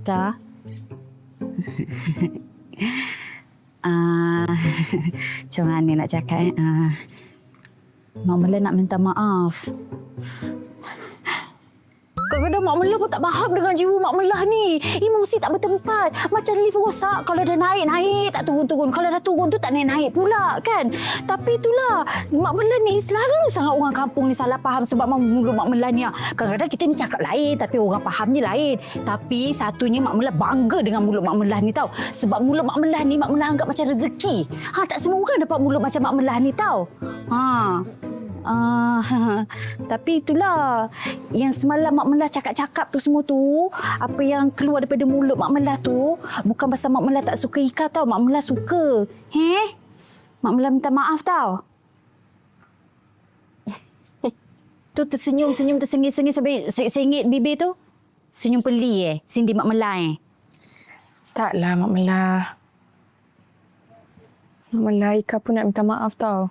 Kak. Ah, macam mana nak cakap Mak Mela nak minta maaf. Kadang-kadang Mak Mela pun tak faham dengan jiwa Mak Mela ni. Emosi tak bertempat. Macam lift rosak. Kalau dah naik, tak turun-turun. Kalau dah turun tu tak naik pula kan. Tapi itulah, Mak Mela ni selalu sangat orang kampung ni salah faham sebab mulut Mak Mela ni. Kadang-kadang kita ni cakap lain tapi orang fahamnya lain. Tapi satunya Mak Mela bangga dengan mulut Mak Mela ni tau. Sebab mulut Mak Mela ni Mak Mela anggap macam rezeki. Tak semua orang dapat mulut macam Mak Mela ni tau. Tapi itulah yang semalam Mak Mela cakap-cakap tu semua tu, apa yang keluar daripada mulut Mak Mela tu bukan pasal Mak Mela tak suka Ika tau. Mak Mela suka. Mak Mela minta maaf tau. Tu tersenyum tersengih-sengih sampai sengit bibir tu. Senyum peli Cindy Mak Mela Taklah Mak Mela. Mak Mela, Ika pun nak minta maaf tau.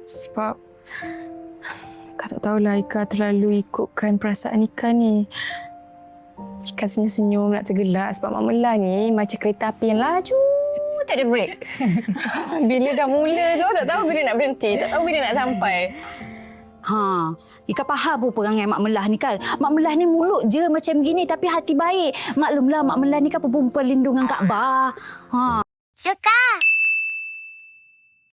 Sebab Ika tak tahulah Ika terlalu ikutkan perasaan Ika ni. Ika senyum-senyum nak tergelak sebab Mak Mela ni macam kereta api yang laju tak ada break. Bila dah mula tu tak tahu bila nak berhenti, tak tahu bila nak sampai. Ika faham pun perangai Mak Mela ni kan. Mak Mela ni mulut je macam gini tapi hati baik. Maklumlah Mak Mela ni kan perempuan lindungan Kaabah. Suka.